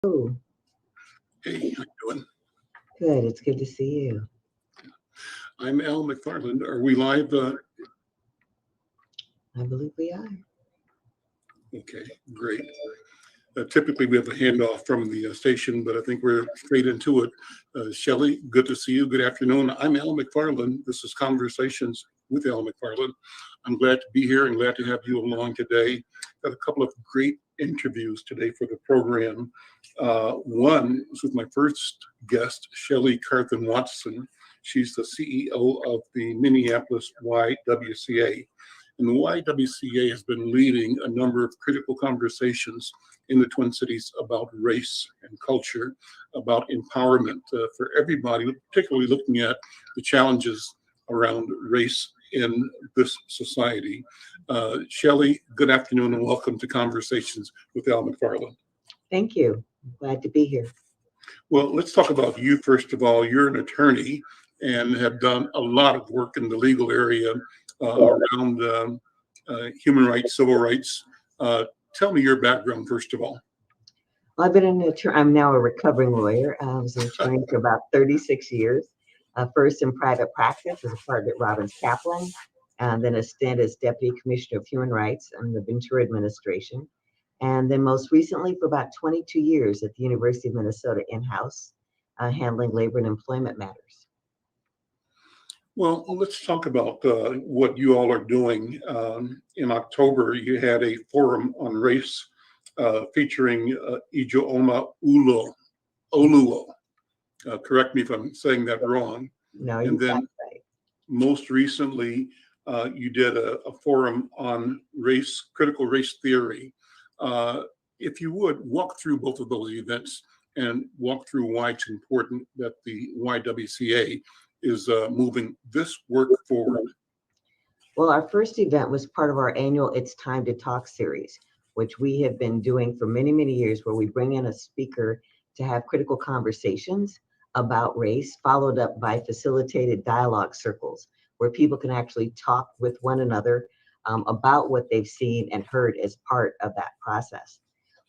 Oh, Hey, how you doing? good. It's good to see you. I'm Al McFarlane. Are we live? I believe we are. Okay, great. Typically, we have a handoff from the station, but I think we're straight into it. Shelly, good to see you. Good afternoon. I'm Al McFarlane. This is Conversations with Al McFarlane. I'm glad to be here and glad to have you along today. Got a couple of great interviews today for the program. One is with my first guest, Shelly Carthan Watson. She's the CEO of the Minneapolis YWCA. And the YWCA has been leading a number of critical conversations in the Twin Cities about race and culture, about empowerment for everybody, particularly looking at the challenges around race in this society. Shelly, good afternoon and welcome to Conversations with Al McFarlane. Thank you. Glad to be here. Well, let's talk about you first of all. You're an attorney and have done a lot of work in the legal area around human rights, civil rights. Tell me your background first of all. Well, I've been an attorney. I'm now a recovering lawyer. I was an attorney for about 36 years. First in private practice as a partner at Robbins Kaplan, and then a stint as Deputy Commissioner of Human Rights in the Ventura administration. And then most recently for about 22 years at the University of Minnesota in-house, handling labor and employment matters. Well, let's talk about what you all are doing. In October, you had a forum on race featuring Ijeoma Oluo. Correct me if I'm saying that wrong. No, And you got then it right. most recently, you did a forum on race, critical race theory. If you would, walk through both of those events and walk through why it's important that the YWCA is moving this work forward. Well, our first event was part of our annual It's Time to Talk series, which we have been doing for many, many years, where we bring in a speaker to have critical conversations about race, followed up by facilitated dialogue circles, where people can actually talk with one another about what they've seen and heard as part of that process.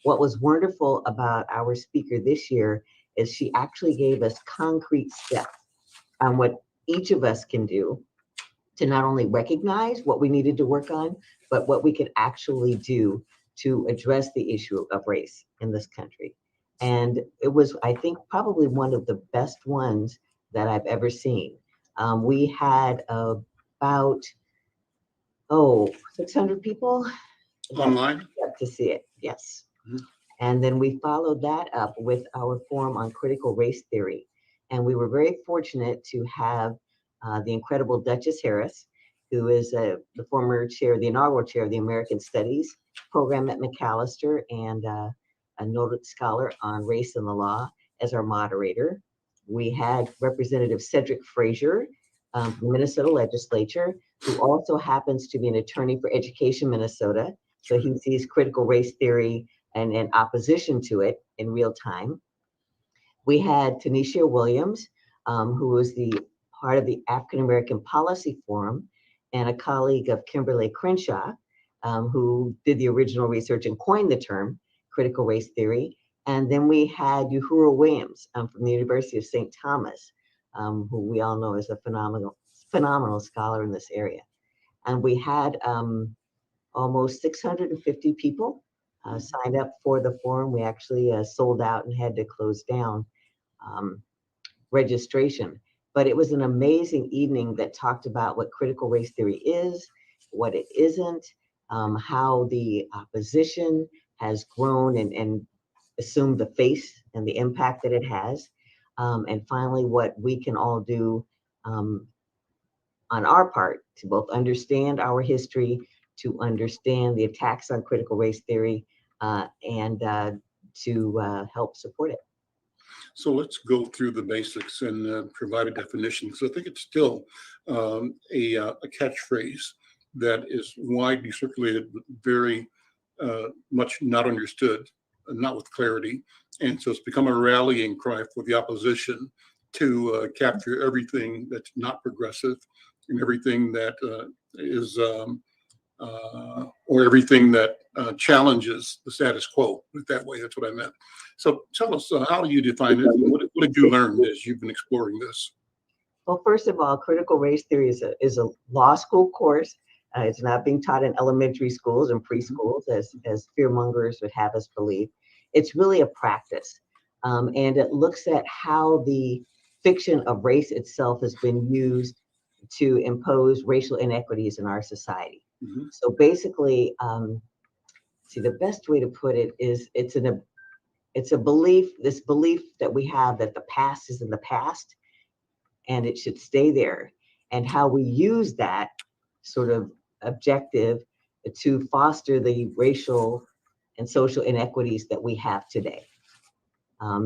What was wonderful about our speaker this year is she actually gave us concrete steps on what each of us can do to not only recognize what we needed to work on, but what we could actually do to address the issue of race in this country. And it was, I think, probably one of the best ones that I've ever seen. We had about 600 people Online? to see it, yes. Mhm. And then we followed that up with our forum on critical race theory. And we were very fortunate to have the incredible Duchess Harris, who is the former chair, the inaugural chair of the American Studies program at McAllister, and a noted scholar on race and the law, as our moderator. We had Representative Cedric Frazier from the Minnesota legislature, who also happens to be an attorney for Education Minnesota. So he sees critical race theory and opposition to it in real time. We had Tanisha Williams, who was the part of the African American Policy Forum, and a colleague of Kimberly Crenshaw, who did the original research and coined the term critical race theory. And then we had Uhuru Williams from the University of St. Thomas, who we all know is a phenomenal scholar in this area. And we had almost 650 people signed up for the forum. We actually sold out and had to close down registration. But it was an amazing evening that talked about what critical race theory is, what it isn't, how the opposition has grown and assumed the face and the impact that it has, and finally what we can all do on our part to both understand our history, to understand the attacks on critical race theory, and to help support it. So let's go through the basics and provide a definition, because I think it's still a catchphrase that is widely circulated, but very much not understood, not with clarity. And so it's become a rallying cry for the opposition to capture everything that's not progressive and everything that is or everything that challenges the status quo. Put it that way, that's what I meant. So tell us, how do you define it? And what did you learn as you've been exploring this? Well, first of all, critical race theory is a law school course. It's not being taught in elementary schools and preschools, as fearmongers would have us believe. It's really a practice. And it looks at how the fiction of race itself has been used to impose racial inequities in our society. Mhm. So basically, the best way to put it is it's a belief, this belief that we have that the past is in the past and it should stay there, and how we use that sort of objective to foster the racial and social inequities that we have today.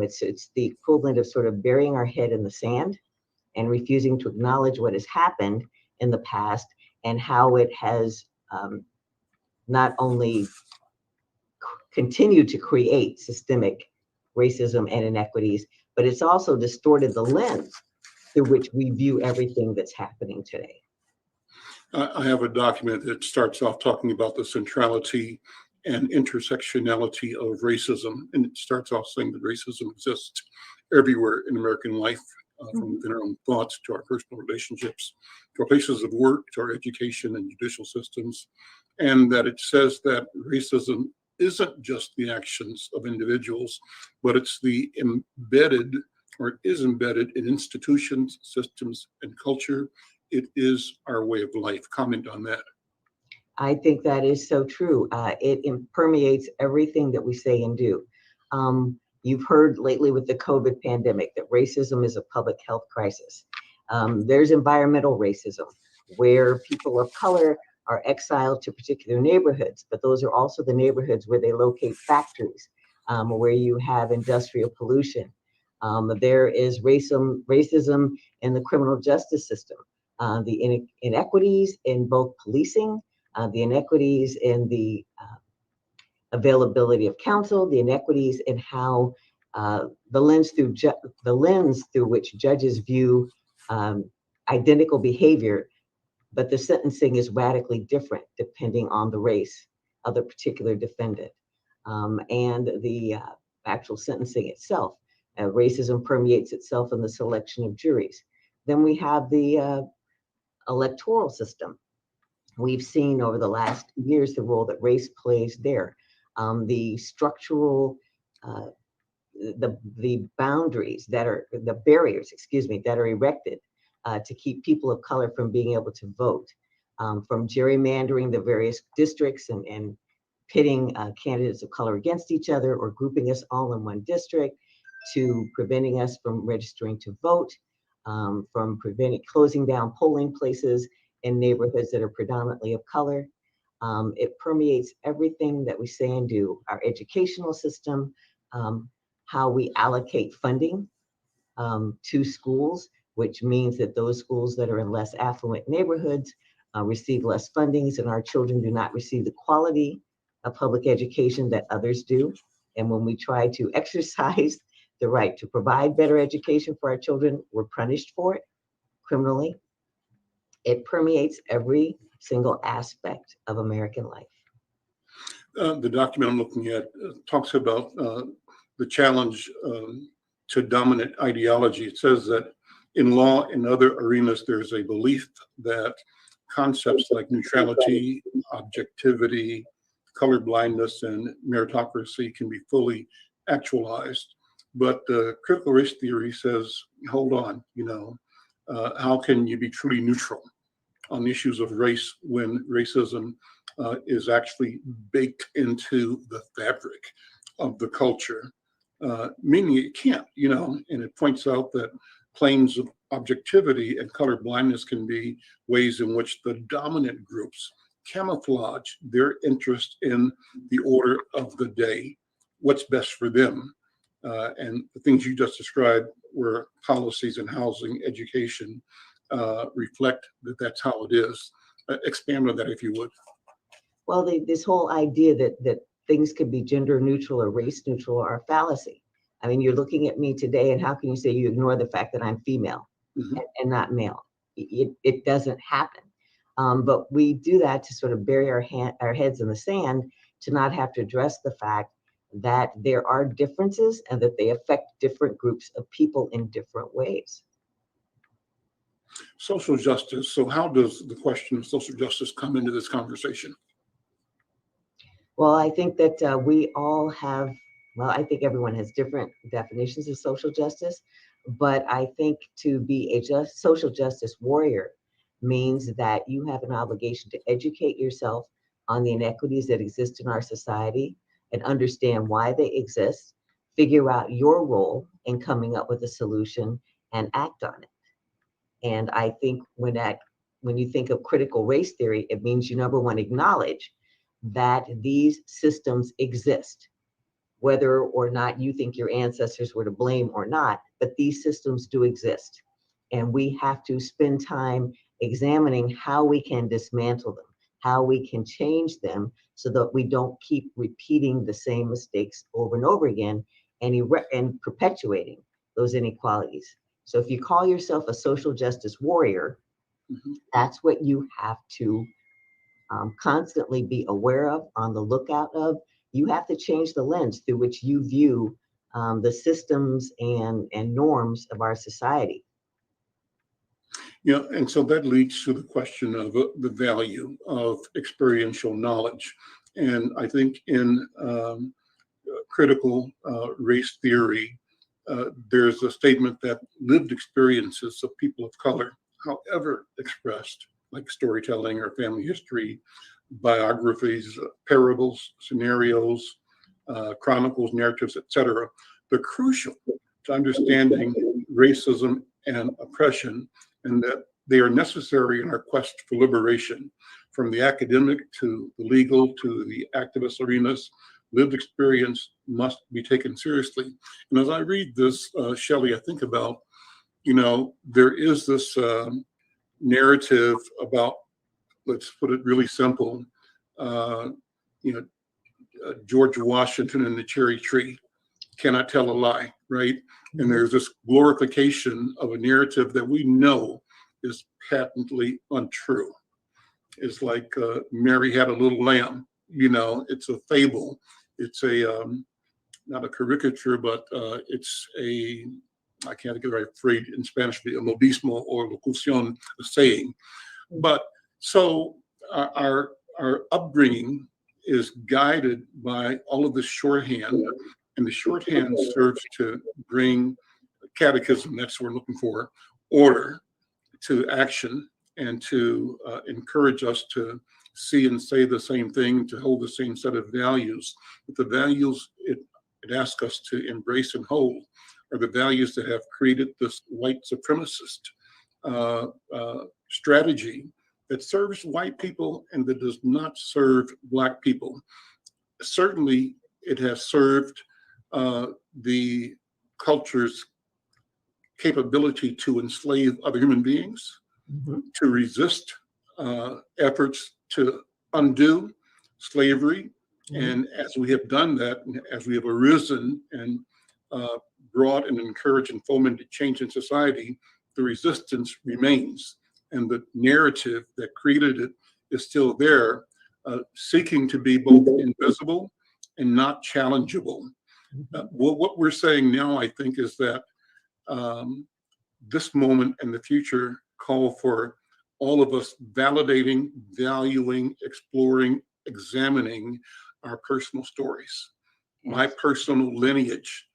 It's the equivalent of sort of burying our head in the sand and refusing to acknowledge what has happened in the past and how it has not only continued to create systemic racism and inequities, but it's also distorted the lens through which we view everything that's happening today. I have a document that starts off talking about the centrality and intersectionality of racism. And it starts off saying that racism exists everywhere in American life, from within our own thoughts to our personal relationships, to our places of work, to our education and judicial systems. And that it says that racism isn't just the actions of individuals, but it's the embedded, or it is embedded in institutions, systems, and culture. It is our way of life. Comment on that. I think that is so true. It permeates everything that we say and do. You've heard lately with the COVID pandemic that racism is a public health crisis. There's environmental racism, where people of color are exiled to particular neighborhoods, but those are also the neighborhoods where they locate factories, where you have industrial pollution. There is racism in the criminal justice system, the inequities in both policing, the inequities in the availability of counsel, the inequities in how the lens through which judges view identical behavior, but the sentencing is radically different depending on the race of the particular defendant, and the actual sentencing itself. Racism permeates itself in the selection of juries. Then we have the electoral system. We've seen over the last years the role that race plays there. The structural, the boundaries that are, the barriers, that are erected to keep people of color from being able to vote, from gerrymandering the various districts and pitting candidates of color against each other or grouping us all in one district, to preventing us from registering to vote, from closing down polling places in neighborhoods that are predominantly of color. It permeates everything that we say and do, our educational system, how we allocate funding to schools, which means that those schools that are in less affluent neighborhoods receive less fundings, and our children do not receive the quality of public education that others do. And when we try to exercise the right to provide better education for our children, we're punished for it criminally. It permeates every single aspect of American life. The document I'm looking at talks about the challenge to dominant ideology. It says that in law and other arenas, there's a belief that concepts like neutrality, objectivity, colorblindness, and meritocracy can be fully actualized. But critical race theory says, hold on, how can you be truly neutral on issues of race when racism is actually baked into the fabric of the culture? Meaning it can't, and it points out that claims of objectivity and color blindness can be ways in which the dominant groups camouflage their interest in the order of the day, what's best for them. And the things you just described, where policies in housing, education reflect that that's how it is. Expand on that, if you would. Well, this whole idea that things could be gender neutral or race neutral are a fallacy. I mean, you're looking at me today, and how can you say you ignore the fact that I'm female and not male? It doesn't happen. But we do that to sort of bury our heads in the sand, to not have to address the fact that there are differences and that they affect different groups of people in different ways. Social justice. So how does the question of social justice come into this conversation? Well, I think that we all have, well, I think everyone has different definitions of social justice, but I think to be a social justice warrior means that you have an obligation to educate yourself on the inequities that exist in our society and understand why they exist, figure out your role in coming up with a solution and act on it. And I think when you think of critical race theory, it means you, number one, acknowledge that these systems exist, whether or not you think your ancestors were to blame or not, but these systems do exist. And we have to spend time examining how we can dismantle them, how we can change them so that we don't keep repeating the same mistakes over and over again and perpetuating those inequalities. So if you call yourself a social justice warrior, that's what you have to constantly be aware of, on the lookout of. You have to change the lens through which you view the systems and norms of our society. Yeah, and so that leads to the question of the value of experiential knowledge. And I think in critical race theory, there's a statement that lived experiences of people of color, however expressed, like storytelling or family history, biographies, parables, scenarios, chronicles, narratives, etc., they're crucial to understanding racism and oppression, and that they are necessary in our quest for liberation. From the academic to the legal to the activist arenas, lived experience must be taken seriously. And as I read this, Shelly, I think about, there is this narrative about, let's put it really simple, George Washington and the cherry tree cannot tell a lie, right? And there's this glorification of a narrative that we know is patently untrue. It's like Mary had a little lamb, it's a fable. It's not a caricature, but it's I can't think of the right phrase in Spanish, a modismo or locución, a saying. But so our upbringing is guided by all of this shorthand, and the shorthand serves to bring catechism, that's what we're looking for, order to action, and to encourage us to see and say the same thing, to hold the same set of values. But the values it asks us to embrace and hold are the values that have created this white supremacist strategy that serves white people and that does not serve Black people. Certainly, it has served the culture's capability to enslave other human beings, to resist efforts to undo slavery. And as we have done that, and as we have arisen and brought and encouraged and fomented change in society, the resistance remains. And the narrative that created it is still there, seeking to be both invisible and not challengeable. What we're saying now, I think, is that this moment and the future call for all of us validating, valuing, exploring, examining our personal stories, my personal lineage.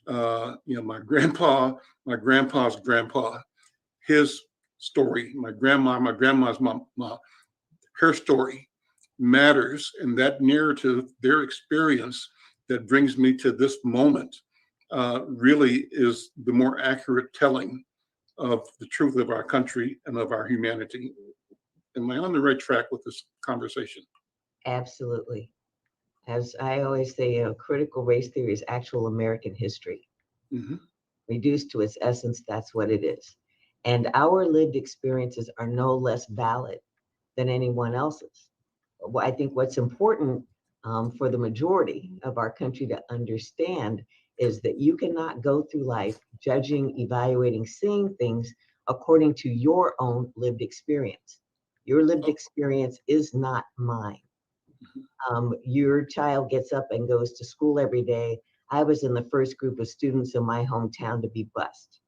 My grandpa, my grandpa's grandpa, his story, my grandma's mom, her story matters, and that narrative, their experience that brings me to this moment really is the more accurate telling of the truth of our country and of our humanity. Am I on the right track with this conversation? Absolutely. As I always say, critical race theory is actual American history. Reduced to its essence, that's what it is. And our lived experiences are no less valid than anyone else's. I think what's important for the majority of our country to understand is that you cannot go through life judging, evaluating, seeing things according to your own lived experience. Your lived experience is not mine. Your child gets up and goes to school every day. I was in the first group of students in my hometown to be bused.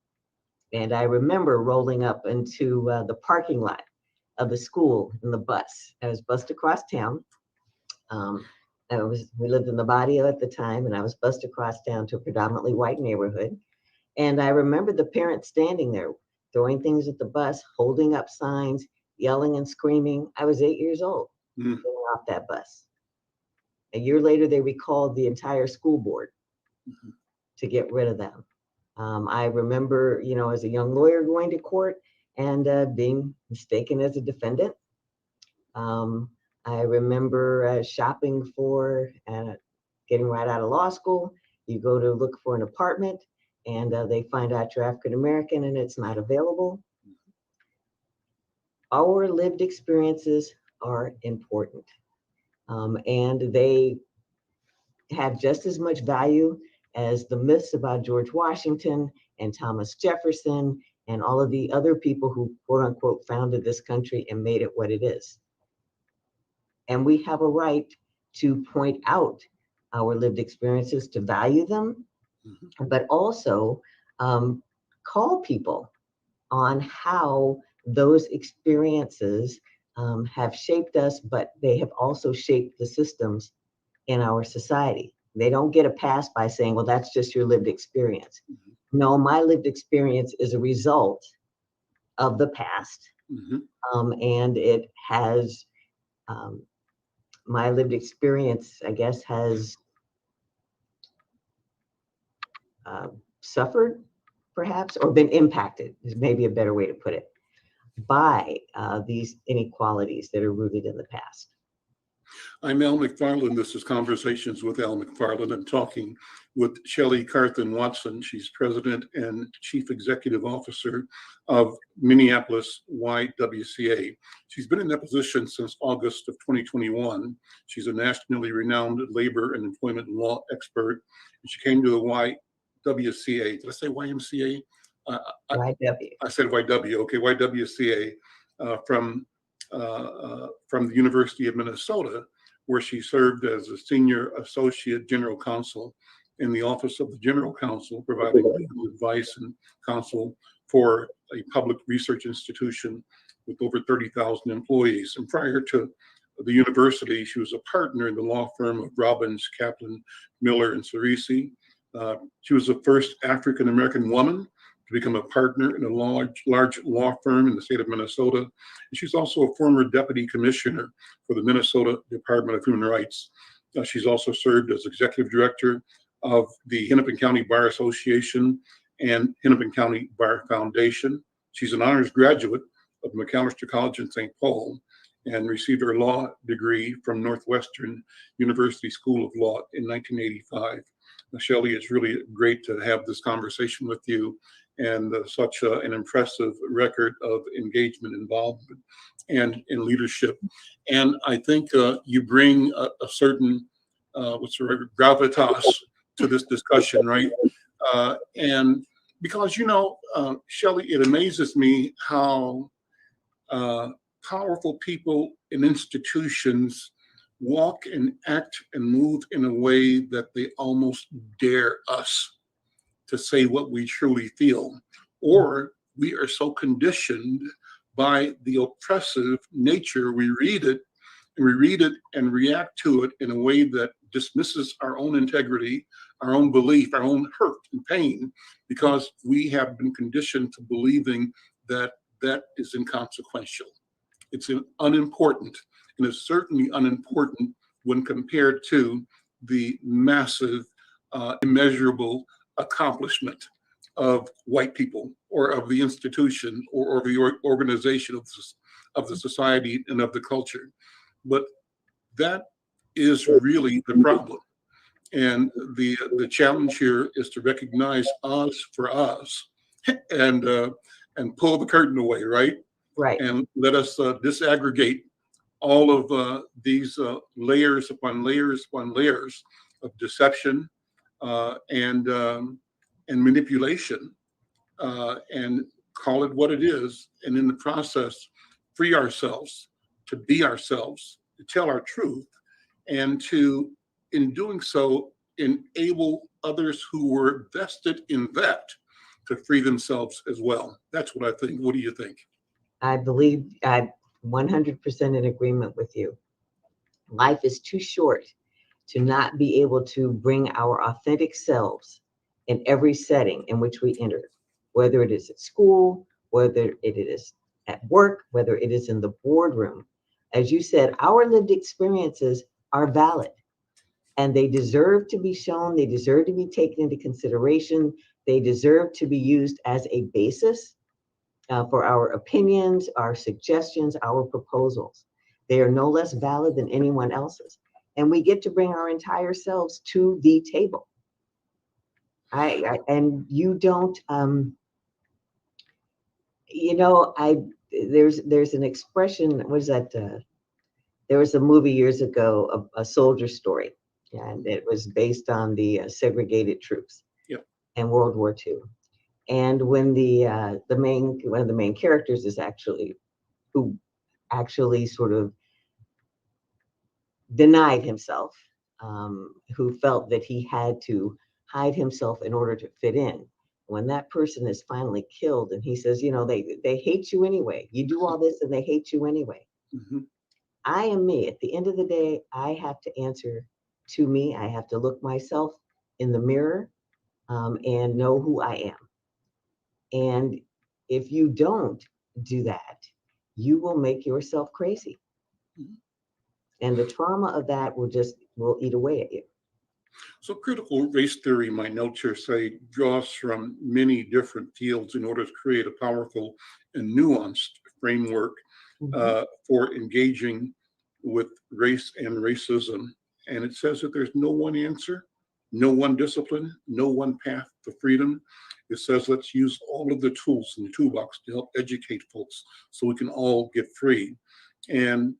And I remember rolling up into the parking lot of the school in the bus. I was bused across town. We lived in the barrio at the time, and I was bused across town to a predominantly white neighborhood. And I remember the parents standing there, throwing things at the bus, holding up signs, yelling and screaming. I was 8 years old getting off that bus. A year later, they recalled the entire school board to get rid of them. I remember, as a young lawyer going to court and being mistaken as a defendant. I remember shopping for getting right out of law school. You go to look for an apartment and they find out you're African American and it's not available. Our lived experiences are important, and they have just as much value as the myths about George Washington and Thomas Jefferson and all of the other people who, quote unquote, founded this country and made it what it is. And we have a right to point out our lived experiences, to value them, but also call people on how those experiences have shaped us, but they have also shaped the systems in our society. They don't get a pass by saying, well, that's just your lived experience. No, my lived experience is a result of the past. And it has, my lived experience, I guess, has suffered, perhaps, or been impacted, is maybe a better way to put it, by these inequalities that are rooted in the past. I'm Al McFarlane. This is Conversations with Al McFarlane. I'm talking with Shelly Carthan Watson. She's President and Chief Executive Officer of Minneapolis YWCA. She's been in that position since August of 2021. She's a nationally renowned labor and employment law expert. And she came to the YWCA. Did I say YMCA? YW. I said YW. Okay, YWCA from the University of Minnesota, where she served as a senior associate general counsel in the Office of the General Counsel, providing legal advice and counsel for a public research institution with over 30,000 employees. And prior to the university, she was a partner in the law firm of Robbins, Kaplan, Miller, and Cerisi. She was the first African-American woman to become a partner in a large law firm in the state of Minnesota. And she's also a former deputy commissioner for the Minnesota Department of Human Rights. She's also served as executive director of the Hennepin County Bar Association and Hennepin County Bar Foundation. She's an honors graduate of Macalester College in St. Paul and received her law degree from Northwestern University School of Law in 1985. Shelly, it's really great to have this conversation with you, and such an impressive record of engagement, involvement, and in leadership. And I think you bring a certain gravitas to this discussion, right? And because, Shelly, it amazes me how powerful people in institutions walk and act and move in a way that they almost dare us to say what we truly feel, or we are so conditioned by the oppressive nature, we read it and react to it in a way that dismisses our own integrity, our own belief, our own hurt and pain, because we have been conditioned to believing that that is inconsequential. It's unimportant, and it's certainly unimportant when compared to the massive, immeasurable accomplishment of white people, or of the institution, or the organization of the society and of the culture. But that is really the problem. And the challenge here is to recognize us for us, and pull the curtain away, right? Right. And let us disaggregate all of these layers upon layers upon layers of deception and manipulation, and call it what it is. And in the process, free ourselves to be ourselves, to tell our truth, and to, in doing so, enable others who were vested in that to free themselves as well. That's what I think. What do you think? I believe I'm 100% in agreement with you. Life is too short to not be able to bring our authentic selves in every setting in which we enter, whether it is at school, whether it is at work, whether it is in the boardroom. As you said, our lived experiences are valid and they deserve to be shown. They deserve to be taken into consideration. They deserve to be used as a basis for our opinions, our suggestions, our proposals. They are no less valid than anyone else's. And we get to bring our entire selves to the table. And you don't, there's an expression, what is that? There was a movie years ago, a soldier story, and it was based on the segregated troops in World War II. And when one of the main characters is who actually sort of denied himself, who felt that he had to hide himself in order to fit in. When that person is finally killed and he says, they hate you anyway. You do all this and they hate you anyway. Mm-hmm. I am me. At the end of the day, I have to answer to me. I have to look myself in the mirror and know who I am. And if you don't do that, you will make yourself crazy. Mm-hmm. And the trauma of that will eat away at you. So critical race theory, my notes here say, draws from many different fields in order to create a powerful and nuanced framework for engaging with race and racism. And it says that there's no one answer, no one discipline, no one path to freedom. It says, let's use all of the tools in the toolbox to help educate folks so we can all get free. And,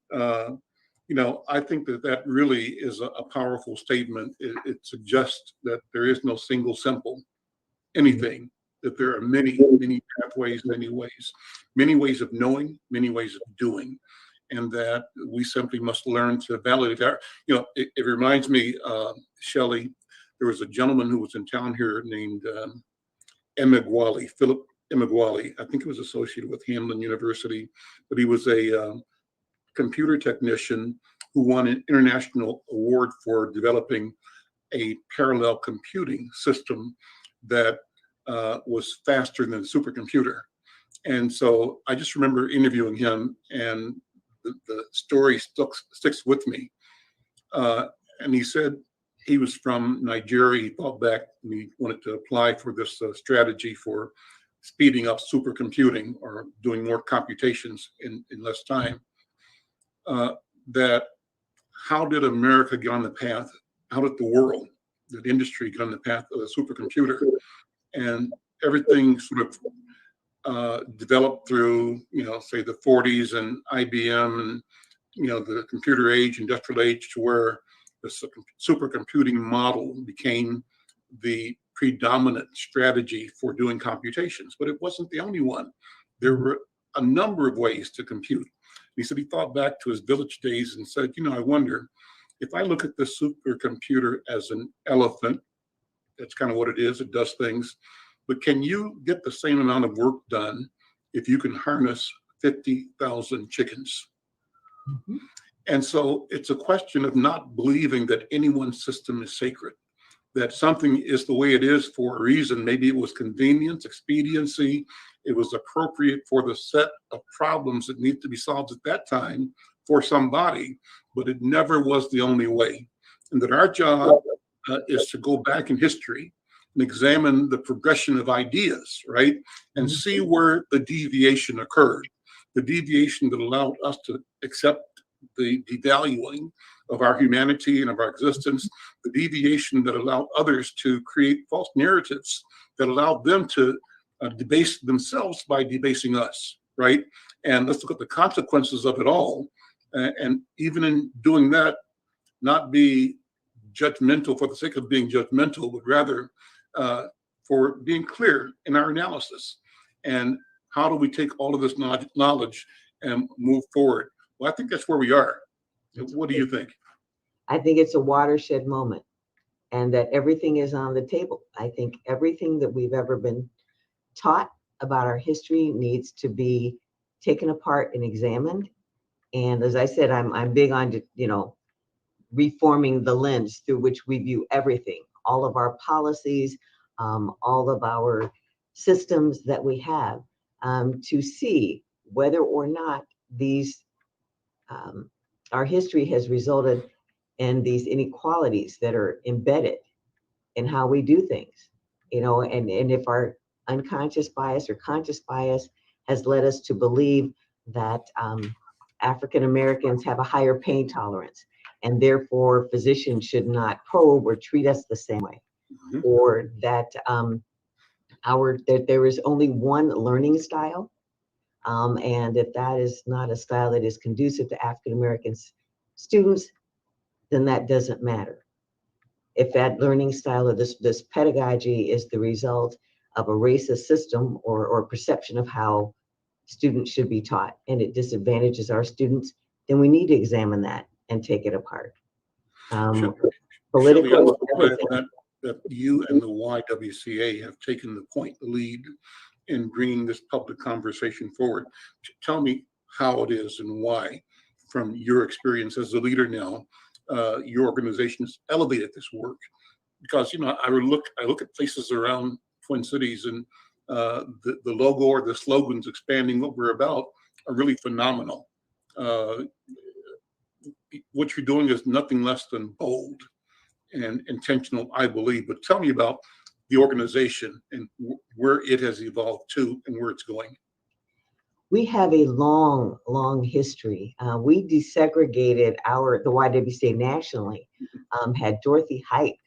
I think that really is a powerful statement. It suggests that there is no single simple anything, that there are many, many pathways, many ways of knowing, many ways of doing, and that we simply must learn to validate our, it reminds me, Shelly, there was a gentleman who was in town here named Philip Emigwali. I think he was associated with Hamlin University, but he was a computer technician who won an international award for developing a parallel computing system that was faster than a supercomputer. And so I just remember interviewing him, and the story sticks with me. And he said he was from Nigeria. He thought back and he wanted to apply for this strategy for speeding up supercomputing or doing more computations in less time. That how did America get on the path? How did the world, the industry, get on the path of a supercomputer? And everything sort of developed through, say the 40s and IBM and, the computer age, industrial age, to where the supercomputing model became the predominant strategy for doing computations. But it wasn't the only one. There were a number of ways to compute. He said he thought back to his village days and said, I wonder if I look at the supercomputer as an elephant, that's kind of what it is. It does things. But can you get the same amount of work done if you can harness 50,000 chickens? Mm-hmm. And so it's a question of not believing that any one system is sacred, that something is the way it is for a reason. Maybe it was convenience, expediency. It was appropriate for the set of problems that need to be solved at that time for somebody, but it never was the only way. And that our job is to go back in history and examine the progression of ideas, right? And see where the deviation occurred, the deviation that allowed us to accept the devaluing of our humanity and of our existence, the deviation that allowed others to create false narratives that allowed them to debase themselves by debasing us, right? And let's look at the consequences of it all. And even in doing that, not be judgmental for the sake of being judgmental, but rather for being clear in our analysis. And how do we take all of this knowledge and move forward? Well, I think that's where we are. What do you think? I think it's a watershed moment, and that everything is on the table. I think everything that we've ever been taught about our history needs to be taken apart and examined. And as I said, I'm big on, reforming the lens through which we view everything, all of our policies, all of our systems that we have, to see whether or not these our history has resulted in these inequalities that are embedded in how we do things, and if our unconscious bias or conscious bias has led us to believe that African Americans have a higher pain tolerance, and therefore physicians should not probe or treat us the same way, or that that there is only one learning style, and if that is not a style that is conducive to African American students, then that doesn't matter. If that learning style or this pedagogy is the result of a racist system or perception of how students should be taught, and it disadvantages our students, then we need to examine that and take it apart. Shelly, Political that you and the YWCA have taken the lead in bringing this public conversation forward. Tell me how it is and why, from your experience as a leader now, your organization has elevated this work. Because I look at places around Twin Cities, and the logo or the slogans expanding what we're about are really phenomenal. What you're doing is nothing less than bold and intentional, I believe. But tell me about the organization and where it has evolved to and where it's going. We have a long, long history. We desegregated the YWCA nationally, had Dorothy Height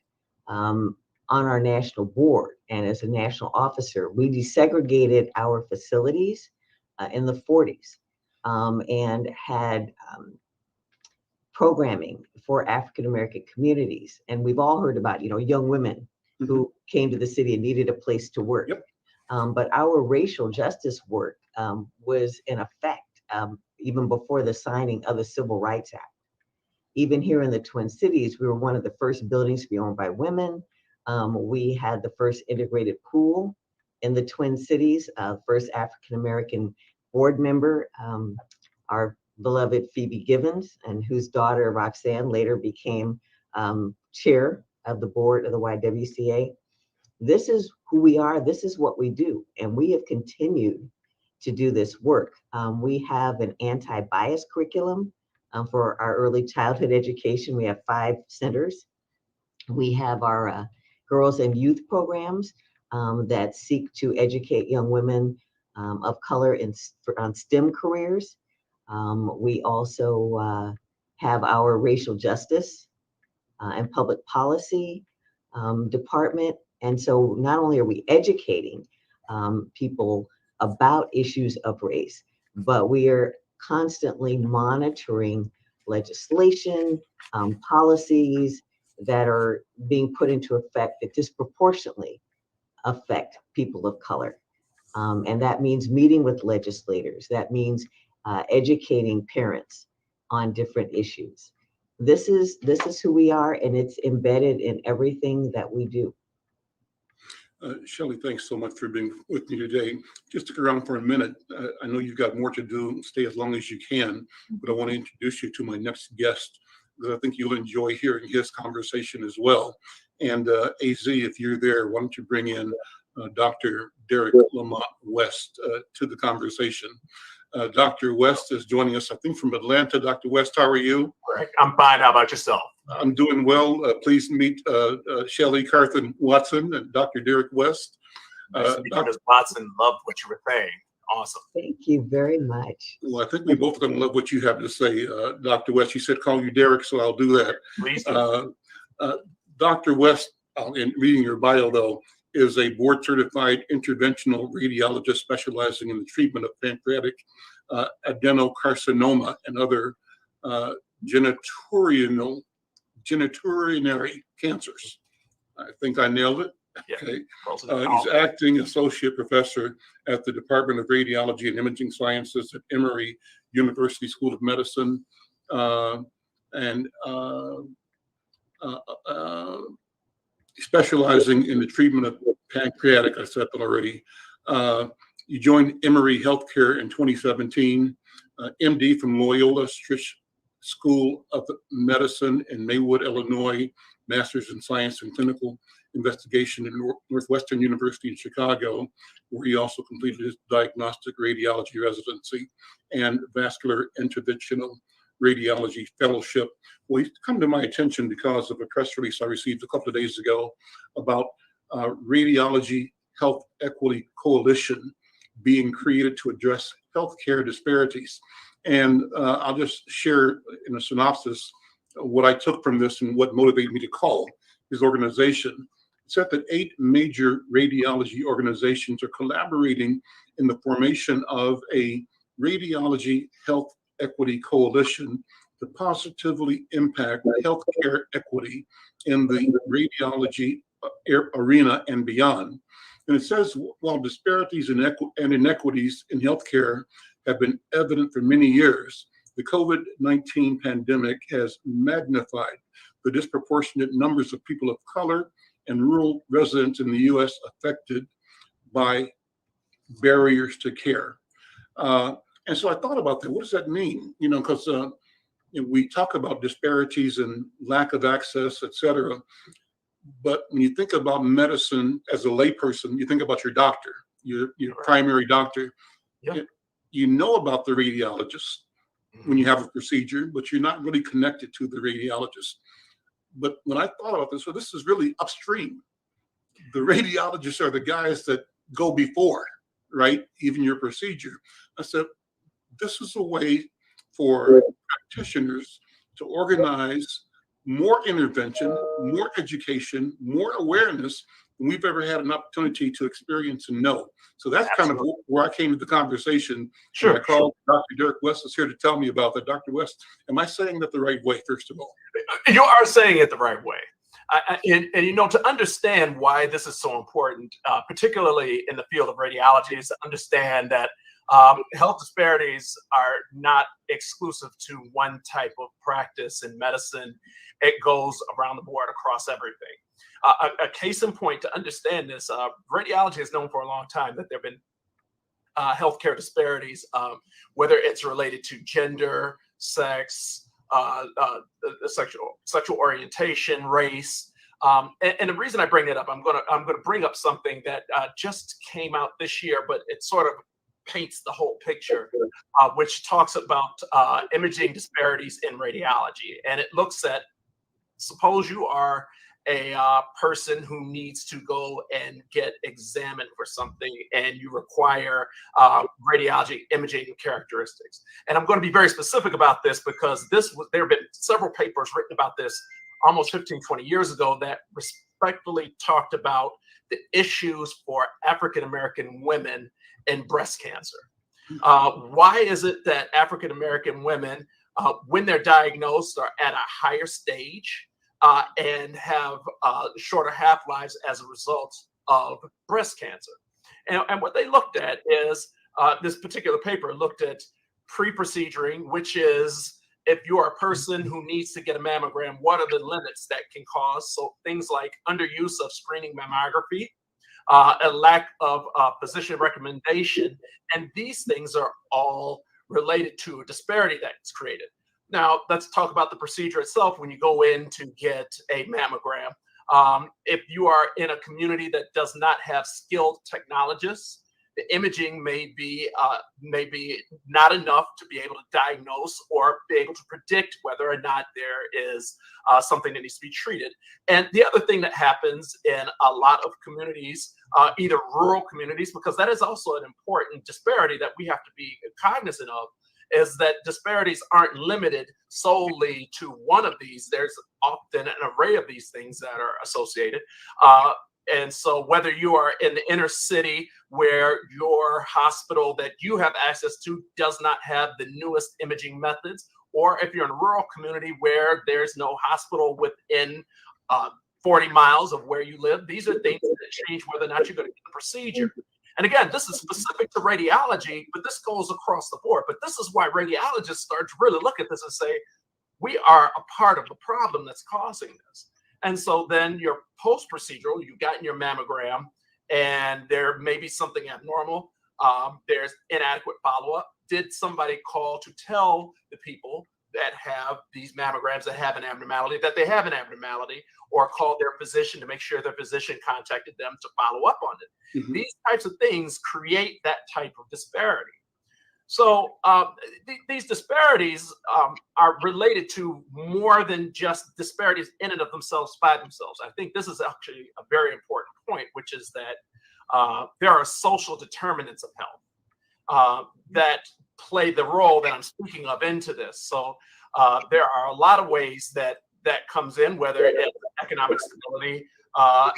on our national board, and as a national officer, we desegregated our facilities in the 40s, and had programming for African American communities. And we've all heard about, young women who came to the city and needed a place to work. Yep. But our racial justice work was in effect even before the signing of the Civil Rights Act. Even here in the Twin Cities, we were one of the first buildings to be owned by women. We had the first integrated pool in the Twin Cities, first African American board member, our beloved Phoebe Givens, and whose daughter Roxanne later became chair of the board of the YWCA. This is who we are. This is what we do. And we have continued to do this work. We have an anti-bias curriculum for our early childhood education. We have 5 centers. We have our girls and youth programs that seek to educate young women of color on STEM careers. We also have our racial justice and public policy department. And so not only are we educating people about issues of race, but we are constantly monitoring legislation, policies that are being put into effect that disproportionately affect people of color. And that means meeting with legislators. That means educating parents on different issues. This is who we are, and it's embedded in everything that we do. Shelly, thanks so much for being with me today. Just stick around for a minute. I know you've got more to do. Stay as long as you can, but I want to introduce you to my next guest, because I think you'll enjoy hearing his conversation as well. And AZ, if you're there, why don't you bring in Dr. Derek Lamont West to the conversation. Dr. West is joining us, I think, from Atlanta. Dr. West, how are you? I'm fine. How about yourself? I'm doing well. Please meet Shelly, Carthan, Watson, and Dr. Derek West. Nice to meet you, Ms. Watson. Loved what you were saying. Awesome. Thank you very much. Well, I think we both going to love what you have to say, Dr. West. You said call you Derek, so I'll do that. Please do. Dr. West, in reading your bio, though, is a board-certified interventional radiologist specializing in the treatment of pancreatic adenocarcinoma and other genitourinary cancers. I think I nailed it. Yeah. Okay. He's acting associate professor at the Department of Radiology and Imaging Sciences at Emory University School of Medicine. And uh, uh, specializing in the treatment of pancreatic. I said that already. You joined Emory Healthcare in 2017, MD from Loyola Stritch School of Medicine in Maywood, Illinois, Master's in Science and Clinical Investigation in Northwestern University in Chicago, where he also completed his diagnostic radiology residency and vascular interventional radiology fellowship. Well, he's come to my attention because of a press release I received a couple of days ago about Radiology Health Equity Coalition being created to address healthcare disparities. And I'll just share in a synopsis what I took from this and what motivated me to call his organization. It said that 8 major radiology organizations are collaborating in the formation of a Radiology Health Equity Coalition to positively impact healthcare equity in the radiology arena and beyond. And it says, while disparities and inequities in healthcare have been evident for many years, the COVID-19 pandemic has magnified the disproportionate numbers of people of color and rural residents in the U.S. affected by barriers to care. And so I thought about that. What does that mean? You know, because we talk about disparities and lack of access, et cetera. But when you think about medicine as a layperson, you think about your doctor, your primary doctor. Yeah. You know about the radiologist when you have a procedure, but you're not really connected to the radiologist. But when I thought about this, so this is really upstream. The radiologists are the guys that go before, right? Even your procedure. I said, this is a way for practitioners to organize more intervention, more education, more awareness than we've ever had an opportunity to experience and know. So that's Absolutely. kind of where I came to the conversation. Sure. I called Dr. Derek West is here to tell me about that. Dr. West, am I saying that the right way, first of all? You are saying it the right way. And you know, to understand why this is so important, particularly in the field of radiology, is to understand that health disparities are not exclusive to one type of practice in medicine. It goes around the board across everything. A case in point to understand this, radiology has known for a long time that there have been healthcare disparities, whether it's related to gender, sex, sexual orientation, race. And the reason I bring it up, I'm gonna bring up something that just came out this year, but it sort of paints the whole picture, which talks about imaging disparities in radiology. And it looks at, suppose you are a person who needs to go and get examined for something and you require radiology imaging characteristics. And I'm going to be very specific about this because there have been several papers written about this almost 15, 20 years ago that respectfully talked about the issues for African-American women in breast cancer. Why is it that African-American women, when they're diagnosed, are at a higher stage and have shorter half-lives as a result of breast cancer? And what they looked at is, this particular paper looked at pre-proceduring, which is if you are a person who needs to get a mammogram, what are the limits that can cause? So things like underuse of screening mammography, a lack of physician recommendation, and these things are all related to a disparity that's created. Now, let's talk about the procedure itself. When you go in to get a mammogram, if you are in a community that does not have skilled technologists, the imaging may be not enough to be able to diagnose or be able to predict whether or not there is something that needs to be treated. And the other thing that happens in a lot of communities, either rural communities, because that is also an important disparity that we have to be cognizant of, is that disparities aren't limited solely to one of these. There's often an array of these things that are associated. And so whether you are in the inner city where your hospital that you have access to does not have the newest imaging methods, or if you're in a rural community where there's no hospital within 40 miles of where you live, these are things that change whether or not you're going to get the procedure. And again, this is specific to radiology, but this goes across the board. But this is why radiologists start to really look at this and say, we are a part of the problem that's causing this. And so then your post-procedural, you got in your mammogram, and there may be something abnormal. There's inadequate follow-up. Did somebody call to tell the people that have these mammograms that have an abnormality that they have an abnormality, or call their physician to make sure their physician contacted them to follow up on it? Mhm. These types of things create that type of disparity. So these disparities are related to more than just disparities in and of themselves by themselves. I think this is actually a very important point, which is that there are social determinants of health that play the role that I'm speaking of into this. So there are a lot of ways that comes in, whether it's economic stability,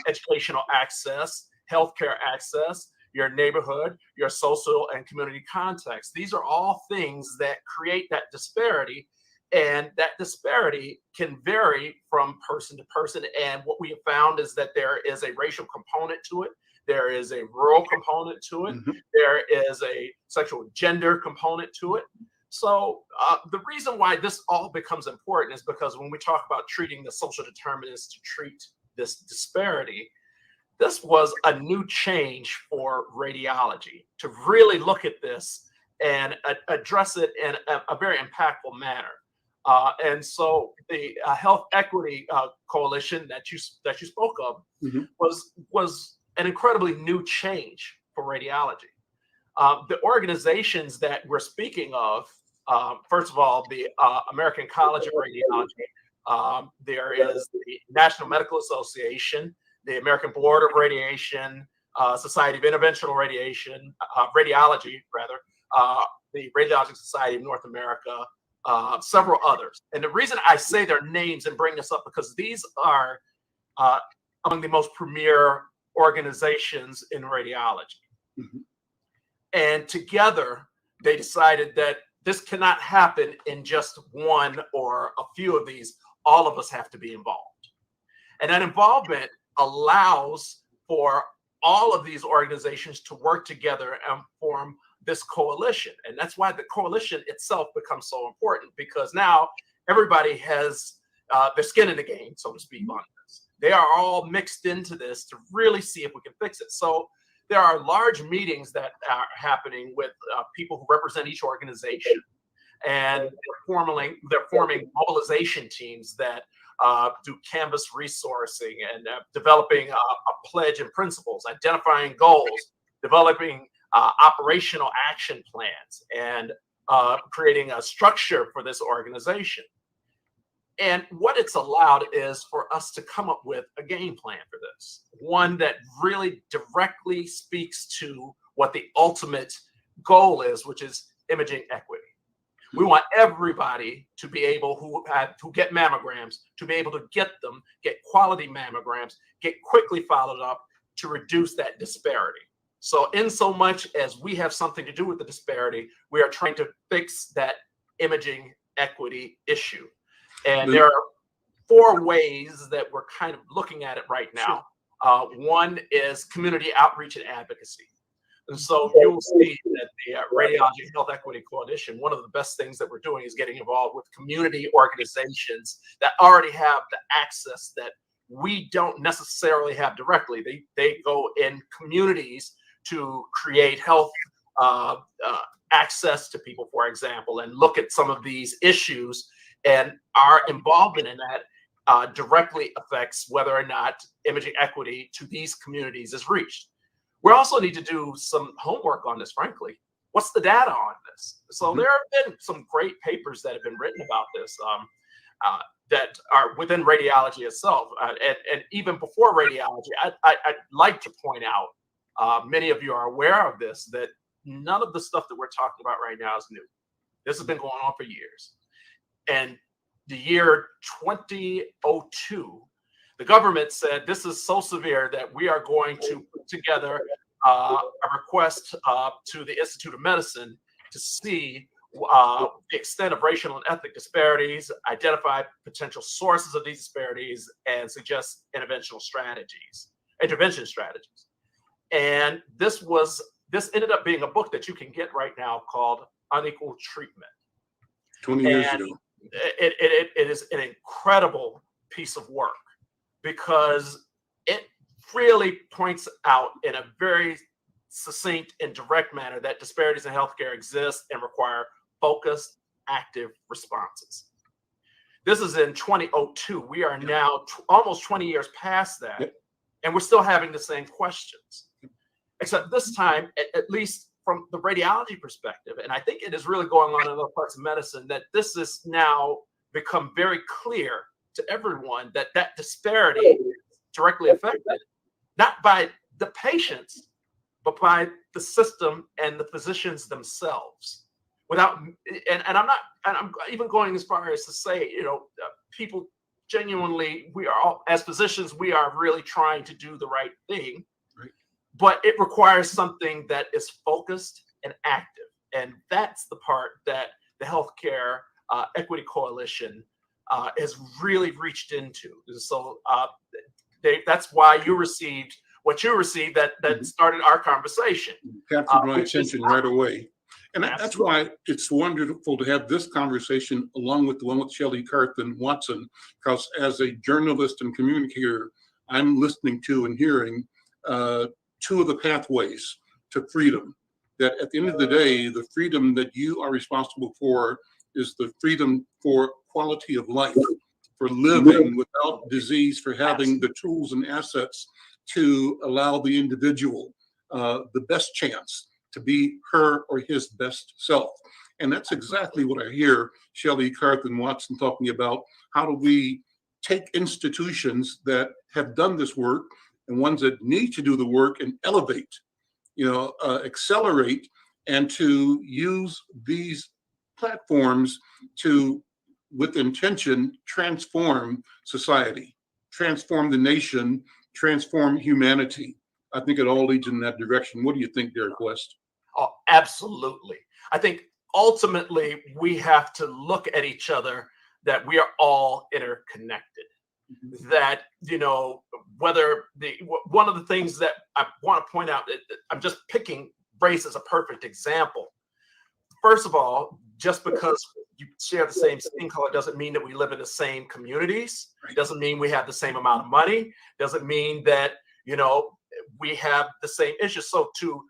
educational access, healthcare access, your neighborhood, your social and community context. These are all things that create that disparity, and that disparity can vary from person to person. And what we have found is that there is a racial component to it. There is a rural component to it. Mhm. There is a sexual gender component to it. So the reason why this all becomes important is because when we talk about treating the social determinants to treat this disparity, this was a new change for radiology to really look at this and address it in a very impactful manner. And so the Health Equity Coalition that you spoke of Mhm. was an incredibly new change for radiology. The organizations that we're speaking of, first of all, the American College of Radiology, there is the National Medical Association, the American Board of Radiation, Society of Interventional Radiation, Radiology, rather, the Radiologic Society of North America, several others. And the reason I say their names and bring this up, because these are among the most premier organizations in radiology. Mhm. And together, they decided that this cannot happen in just one or a few of these. All of us have to be involved. And that involvement allows for all of these organizations to work together and form this coalition. And that's why the coalition itself becomes so important, because now everybody has their skin in the game, so to speak, on this. They are all mixed into this to really see if we can fix it. So there are large meetings that are happening with people who represent each organization. And they're forming mobilization teams that do canvas resourcing and developing a pledge and principles, identifying goals, developing operational action plans, and creating a structure for this organization. And what it's allowed is for us to come up with a game plan for this, one that really directly speaks to what the ultimate goal is, which is imaging equity. We want everybody to be able who get mammograms to be able to get them, get quality mammograms, get quickly followed up to reduce that disparity. So in so much as we have something to do with the disparity, we are trying to fix that imaging equity issue. And there are four ways that we're kind of looking at it right now. One is community outreach and advocacy. And so you'll see that the Radiology Health Equity Coalition, one of the best things that we're doing is getting involved with community organizations that already have the access that we don't necessarily have directly. They go in communities to create health access to people, for example, and look at some of these issues. And our involvement in that directly affects whether or not imaging equity to these communities is reached. We also need to do some homework on this, frankly. What's the data on this? So there have been some great papers that have been written about this that are within radiology itself. And even before radiology, I'd like to point out, many of you are aware of this, that none of the stuff that we're talking about right now is new. This has been going on for years. And the year 2002, the government said this is so severe that we are going to put together a request to the Institute of Medicine to see the extent of racial and ethnic disparities, identify potential sources of these disparities, and suggest intervention strategies. And this ended up being a book that you can get right now called Unequal Treatment. 20 years ago. it is an incredible piece of work because it really points out in a very succinct and direct manner that disparities in healthcare exist and require focused, active responses. This is in 2002. We are now almost 20 years past that, and we're still having the same questions. Except this time, at least from the radiology perspective, and I think it is really going on in other parts of medicine, that this has now become very clear to everyone that that disparity is directly affected, not by the patients, but by the system and the physicians themselves. Without, and I'm even going as far as to say, people genuinely, we are all, as physicians, we are really trying to do the right thing, but it requires something that is focused and active. And that's the part that the Healthcare Equity Coalition has really reached into. So that's why you received what you received that started our conversation. Captured my attention right away. And that's why it's wonderful to have this conversation along with the one with Shelly, Carthan, Watson, because as a journalist and communicator, I'm listening to and hearing two of the pathways to freedom. That at the end of the day, the freedom that you are responsible for is the freedom for quality of life, for living without disease, for having the tools and assets to allow the individual the best chance to be her or his best self. And that's exactly what I hear Shelly, Carthan, Watson talking about. How do we take institutions that have done this work and ones that need to do the work and elevate, accelerate, and to use these platforms to, with intention, transform society, transform the nation, transform humanity. I think it all leads in that direction. What do you think, Derek West? Oh, absolutely. I think ultimately we have to look at each other that we are all interconnected. Mm-hmm. That, whether one of the things that I want to point out, I'm just picking race as a perfect example. First of all, just because you share the same skin color doesn't mean that we live in the same communities. Right. Doesn't mean we have the same amount of money. Doesn't mean that, we have the same issues. So to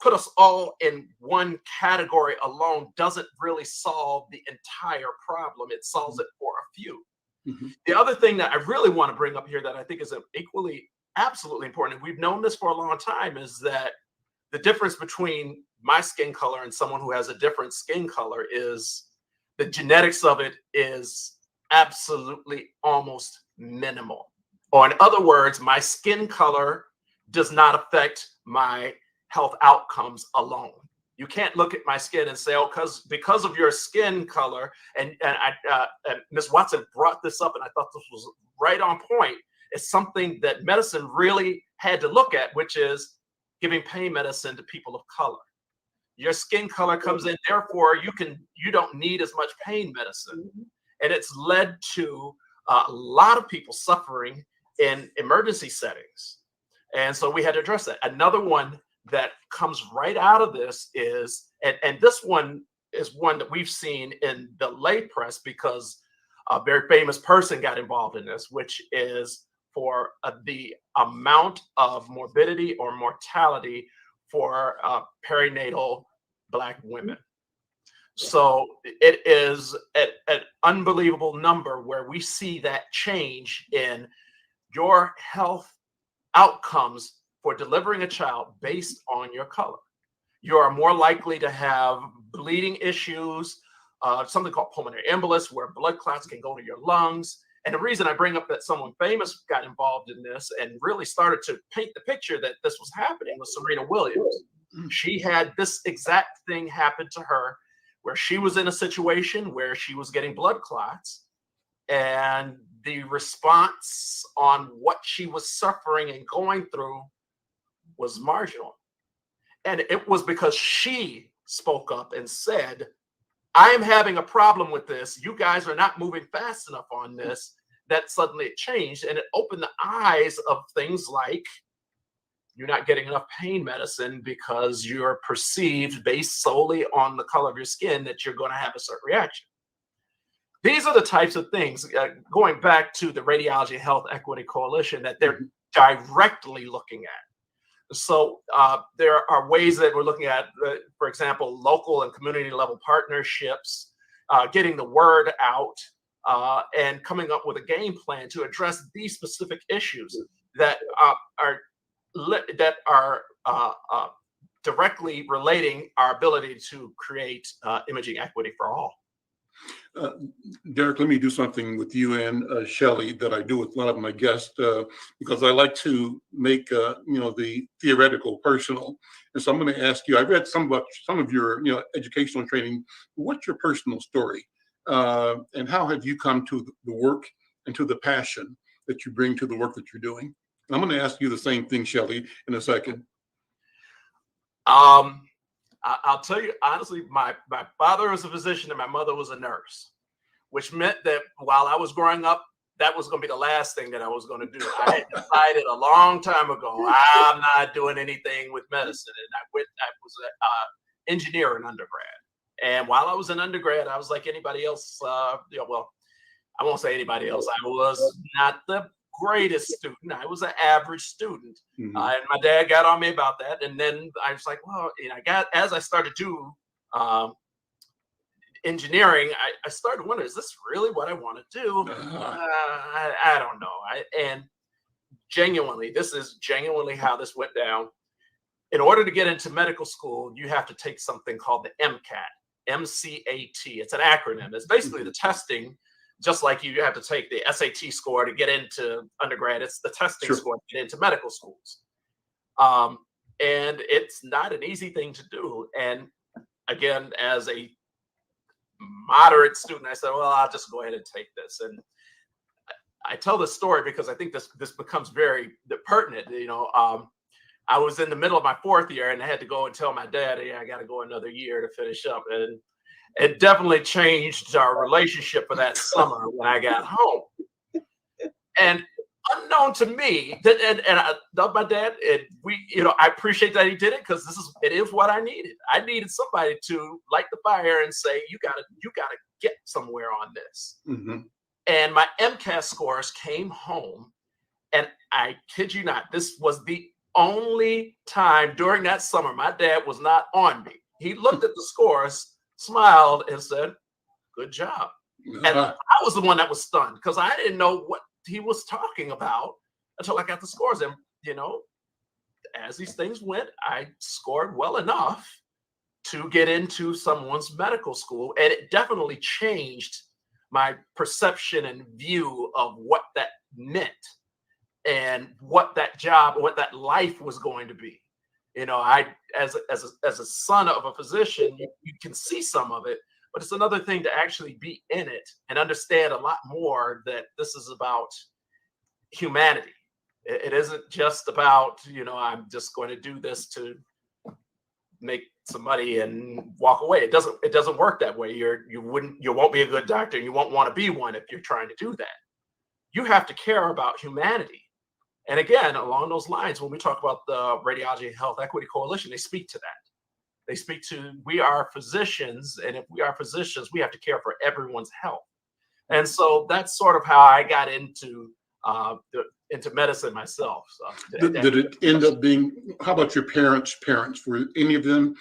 put us all in one category alone doesn't really solve the entire problem. It solves it for a few. Mm-hmm. The other thing that I really want to bring up here that I think is equally absolutely important, and we've known this for a long time, is that the difference between my skin color and someone who has a different skin color is the genetics of it is absolutely almost minimal. Or in other words, my skin color does not affect my health outcomes alone. You can't look at my skin and say, because of your skin color, and Ms. Watson brought this up, and I thought this was right on point. It's something that medicine really had to look at, which is giving pain medicine to people of color. Your skin color comes in, therefore you don't need as much pain medicine. And it's led to a lot of people suffering in emergency settings. And so we had to address that. Another one that comes right out of this is, and this one is one that we've seen in the lay press because a very famous person got involved in this, which is for the amount of morbidity or mortality for perinatal Black women. So it is an unbelievable number where we see that change in your health outcomes for delivering a child based on your color. You are more likely to have bleeding issues, something called pulmonary embolus, where blood clots can go to your lungs. And the reason I bring up that someone famous got involved in this and really started to paint the picture that this was happening was Serena Williams. She had this exact thing happen to her, where she was in a situation where she was getting blood clots, and the response on what she was suffering and going through was marginal. And it was because she spoke up and said, I'm having a problem with this. You guys are not moving fast enough on this. That suddenly it changed, and it opened the eyes of things like you're not getting enough pain medicine because you're perceived based solely on the color of your skin that you're going to have a certain reaction. these are the types of things, going back to the Radiology Health Equity Coalition, that they're directly looking at. So there are ways that we're looking at, for example, local and community level partnerships, getting the word out, and coming up with a game plan to address these specific issues that are directly relating our ability to create imaging equity for all. Derek, let me do something with you and Shelly that I do with a lot of my guests, because I like to make the theoretical personal. And so I'm going to ask you. I read some of your educational training. What's your personal story, and how have you come to the work and to the passion that you bring to the work that you're doing? And I'm going to ask you the same thing, Shelly, in a second. I'll tell you honestly, my father was a physician and my mother was a nurse, which meant that while I was growing up, that was going to be the last thing that I was going to do. I had decided a long time ago, I'm not doing anything with medicine. And I was an engineer in undergrad. And while I was in undergrad, I was like anybody else. Well, I won't say anybody else. I was not the greatest student. I was an average student. And my dad got on me about that. And then I was like, well, as I started to engineering, I started wondering, is this really what I want to do? I don't know. And genuinely, this is genuinely how this went down. In order to get into medical school, you have to take something called the MCAT, M-C-A-T. It's an acronym. It's basically the testing. Just like you have to take the SAT score to get into undergrad, it's the testing score to get into medical schools. And it's not an easy thing to do. And again, as a moderate student, I said, well, I'll just go ahead and take this. And I tell this story because I think this becomes very pertinent. I was in the middle of my 4th year and I had to go and tell my dad, hey, I got to go another year to finish up. And it definitely changed our relationship for that summer when I got home. And unknown to me, and I love my dad, and I appreciate that he did it, because it is what I needed. I needed somebody to light the fire and say, you gotta get somewhere on this. And my MCAT scores came home, and I kid you not, this was the only time during that summer my dad was not on me. He looked at the scores, smiled, and said, good job. And I was the one that was stunned, because I didn't know what he was talking about until I got the scores. And as these things went, I scored well enough to get into someone's medical school, and it definitely changed my perception and view of what that meant and what that job, what that life was going to be. I, as a son of a physician, you can see some of it, but it's another thing to actually be in it and understand a lot more that this is about humanity. It isn't just about, I'm just going to do this to make some money and walk away. It doesn't work that way. You won't be a good doctor, and you won't want to be one if you're trying to do that. You have to care about humanity. And again, along those lines, when we talk about the Radiology Health Equity Coalition, they speak to that. They speak to, we are physicians, and if we are physicians, we have to care for everyone's health. And so that's sort of how I got into medicine myself. So did it end up being? How about your parents' parents? Were any of them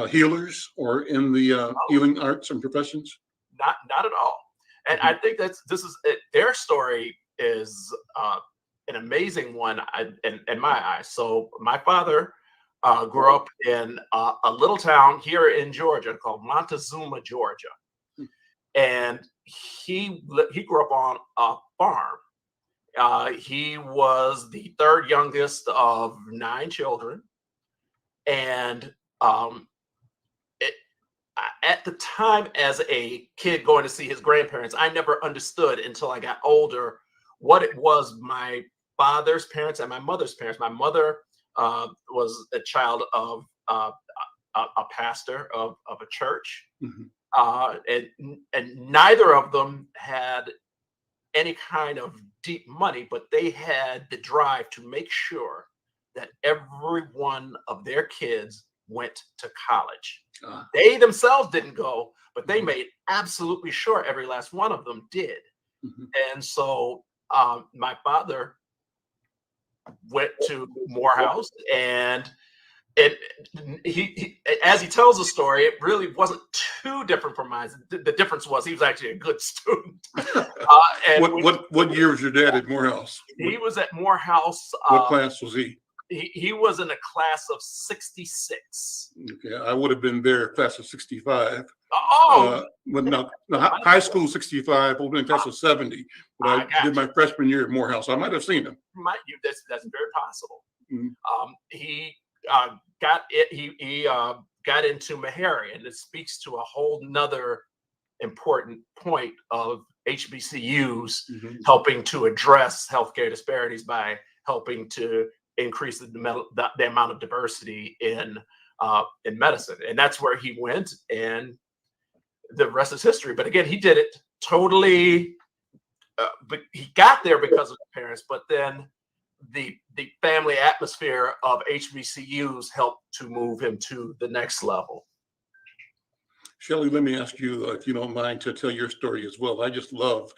healers or in the healing arts and professions? Not at all. And I think their story is an amazing one in my eyes. So my father grew up in a little town here in Georgia called Montezuma, Georgia. And he grew up on a farm. He was the 3rd youngest of 9 children. And at the time, as a kid going to see his grandparents, I never understood until I got older what it was my father's parents and my mother's parents. My mother was a child of a pastor of a church. And neither of them had any kind of deep money, but they had the drive to make sure that every one of their kids went to college. Ah. They themselves didn't go, but they made absolutely sure every last one of them did. And so my father went to Morehouse, and he as he tells the story, it really wasn't too different from mine. The difference was he was actually a good student. And what year was your dad at Morehouse? He was at Morehouse. What class was he? He was in a class of 66. Okay, I would have been there, class of 65. Oh, But no, high school 65, I would have been class of 70. But I did my freshman year at Morehouse. I might have seen him. That's very possible. Mm-hmm. He got into Meharry, and it speaks to a whole nother important point of HBCUs helping to address healthcare disparities by helping to increase the amount of diversity in medicine. And that's where he went, and the rest is history. But again, he did it totally, but he got there because of his parents, but then the family atmosphere of HBCUs helped to move him to the next level. Shelly, let me ask you, if you don't mind, to tell your story as well. I just love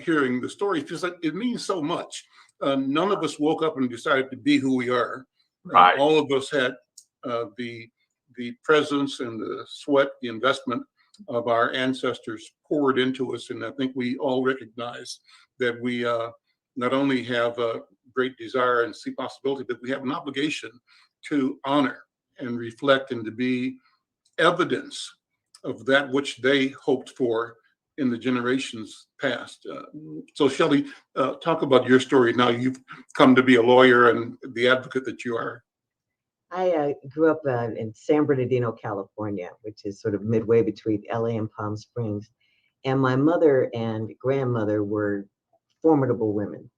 hearing the story because it means so much. None of us woke up and decided to be who we are. Right. All of us had the presence and the sweat, the investment of our ancestors poured into us. And I think we all recognize that we not only have a great desire and see possibility, but we have an obligation to honor and reflect and to be evidence of that which they hoped for in the generations past. So Shelly, talk about your story. Now you've come to be a lawyer and the advocate that you are. I grew up in San Bernardino, California, which is sort of midway between LA and Palm Springs. And my mother and grandmother were formidable women.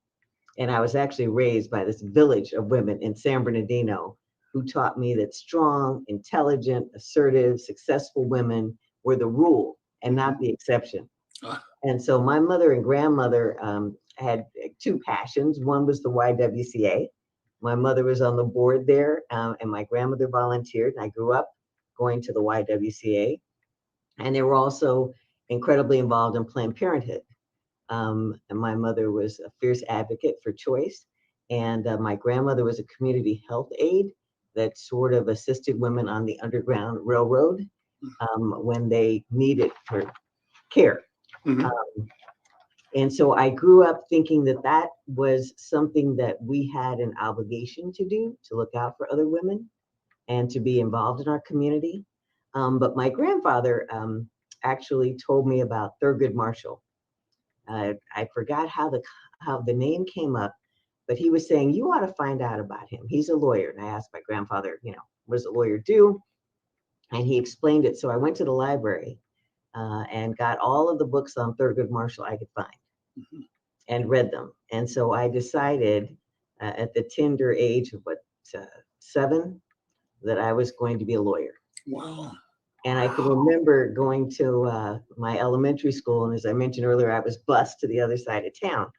And I was actually raised by this village of women in San Bernardino who taught me that strong, intelligent, assertive, successful women were the rule and not the exception. And so my mother and grandmother had two passions. One was the YWCA. My mother was on the board there, and my grandmother volunteered. And I grew up going to the YWCA. And they were also incredibly involved in Planned Parenthood. And my mother was a fierce advocate for choice. And my grandmother was a community health aide that sort of assisted women on the Underground Railroad when they needed her care. And so I grew up thinking that that was something that we had an obligation to do, to look out for other women and to be involved in our community. But my grandfather actually told me about Thurgood Marshall. I forgot how the name came up, but he was saying, you ought to find out about him. He's a lawyer. And I asked my grandfather, what does a lawyer do? And he explained it. So I went to the library and got all of the books on Thurgood Marshall I could find and read them. And so I decided at the tender age of 7 that I was going to be a lawyer. Wow. And I can remember going to my elementary school. And as I mentioned earlier, I was bused to the other side of town.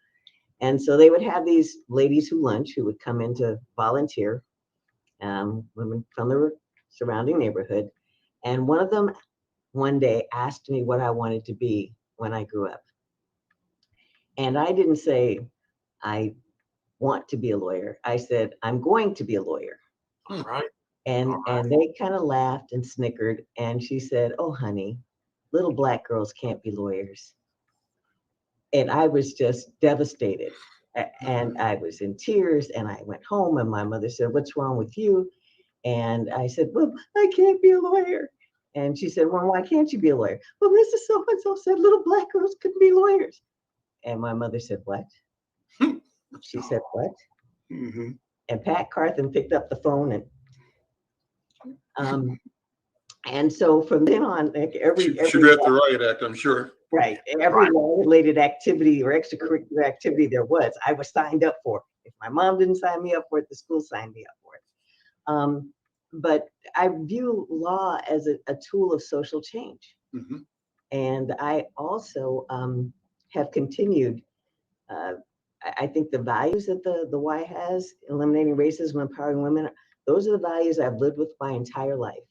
And so they would have these ladies who would come in to volunteer, women from the surrounding neighborhood. And one of them one day asked me what I wanted to be when I grew up. And I didn't say, I want to be a lawyer. I said, I'm going to be a lawyer. All right. And they kind of laughed and snickered. And she said, oh, honey, little Black girls can't be lawyers. And I was just devastated. And I was in tears. And I went home and my mother said, what's wrong with you? And I said, well, I can't be a lawyer. And she said, well, why can't you be a lawyer? Well, Mrs. So-and-so said little Black girls couldn't be lawyers. And my mother said, what? She said, what? And Pat Carthan picked up the phone and so from then on, like every read the Riot Act, I'm sure. Right. Every law-related activity or extracurricular activity there was, I was signed up for. If my mom didn't sign me up for it, the school signed me up for it. But I view law as a tool of social change. And I also have continued, I think the values that the Y has, eliminating racism, empowering women, those are the values I've lived with my entire life.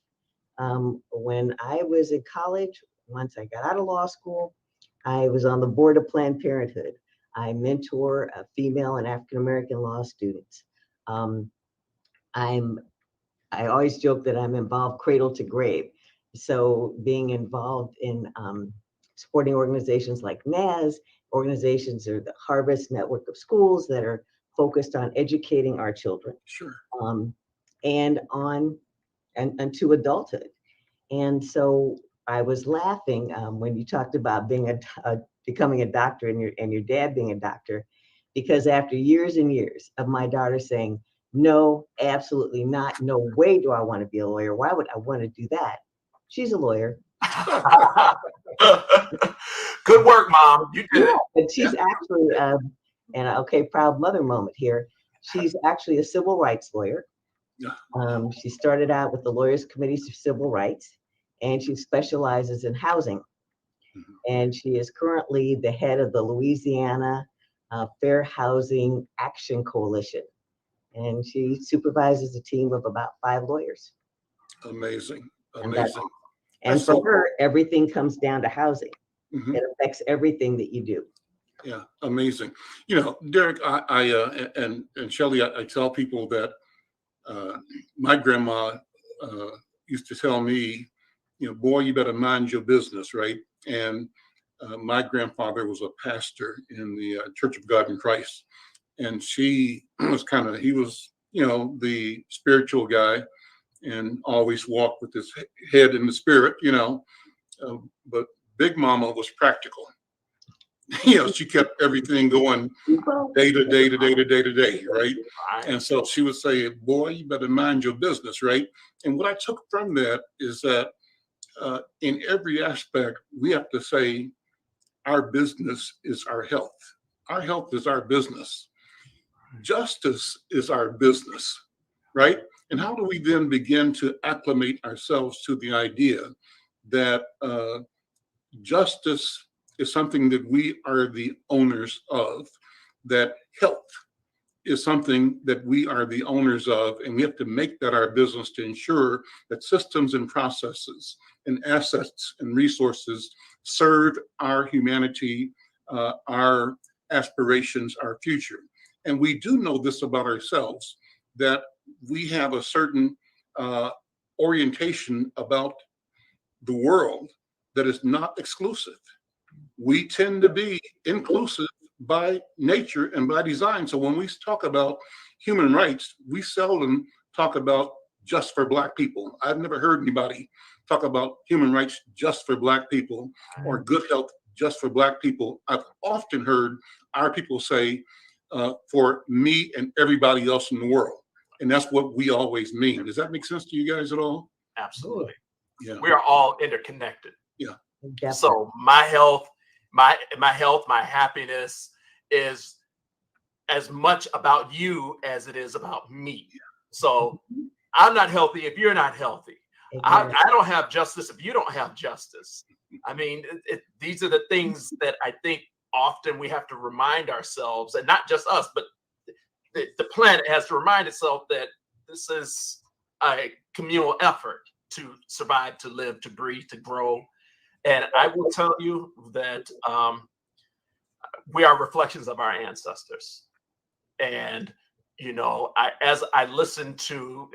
When I was in college, once I got out of law school, I was on the board of Planned Parenthood. I mentor female and African American law students. I always joke that I'm involved cradle to grave. So being involved in supporting organizations like NAS, organizations or the Harvest Network of Schools that are focused on educating our children. Sure. And to adulthood. And so I was laughing when you talked about being becoming a doctor and your dad being a doctor, because after years and years of my daughter saying, no, absolutely not, no way do I want to be a lawyer. Why would I want to do that? She's a lawyer. Good work, Mom. You did it. But she's actually, proud mother moment here. She's actually a civil rights lawyer. She started out with the Lawyers Committees for Civil Rights, and she specializes in housing. And she is currently the head of the Louisiana Fair Housing Action Coalition. And she supervises a team of about 5 lawyers. Amazing. And for her, everything comes down to housing. It affects everything that you do. Yeah, amazing. You know, Derek, and Shelly, I tell people that my grandma used to tell me, you know, boy, you better mind your business, right? And my grandfather was a pastor in the Church of God in Christ. And he was, you know, the spiritual guy and always walked with his head in the spirit, you know. But Big Mama was practical. You know, she kept everything going day to day to day to day to day, right? And so she would say, boy, you better mind your business, right? And what I took from that is that in every aspect, we have to say our business is our health. Our health is our business. Justice is our business, right? And how do we then begin to acclimate ourselves to the idea that justice is something that we are the owners of, that health is something that we are the owners of, and we have to make that our business to ensure that systems and processes and assets and resources serve our humanity, our aspirations, our future. And we do know this about ourselves, that we have a certain orientation about the world that is not exclusive. We tend to be inclusive by nature and by design. So when we talk about human rights, we seldom talk about just for Black people. I've never heard anybody talk about human rights just for Black people or good health just for Black people. I've often heard our people say, for me and everybody else in the world. And that's what we always mean. Does that make sense to you guys at all? Absolutely. Yeah. We are all interconnected. Yeah. Definitely. So my health, my happiness is as much about you as it is about me. So I'm not healthy if you're not healthy. I don't have justice if you don't have justice. I mean, these are the things that I think often we have to remind ourselves, and not just us, but the planet has to remind itself that this is a communal effort to survive, to live, to breathe, to grow. And I will tell you that we are reflections of our ancestors. And, you know, as I listen to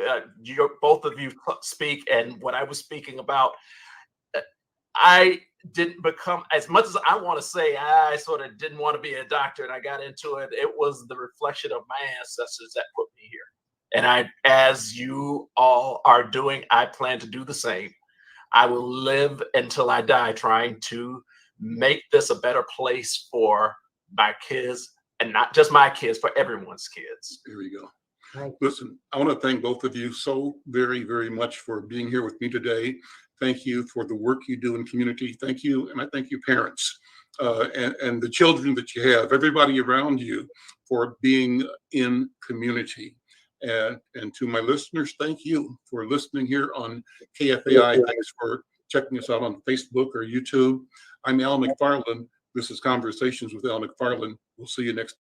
both of you speak and what I was speaking about, I didn't become, as much as I want to say, I sort of didn't want to be a doctor and I got into it. It was the reflection of my ancestors that put me here. And as you all are doing, I plan to do the same. I will live until I die trying to make this a better place for my kids, and not just my kids, for everyone's kids. Here we go. Right. Listen, I want to thank both of you so very, very much for being here with me today. Thank you for the work you do in community. Thank you. And I thank you, parents, and the children that you have, everybody around you, for being in community. And to my listeners, thank you for listening here on KFAI. Thanks for checking us out on Facebook or YouTube. I'm Al McFarlane. This is Conversations with Al McFarlane. We'll see you next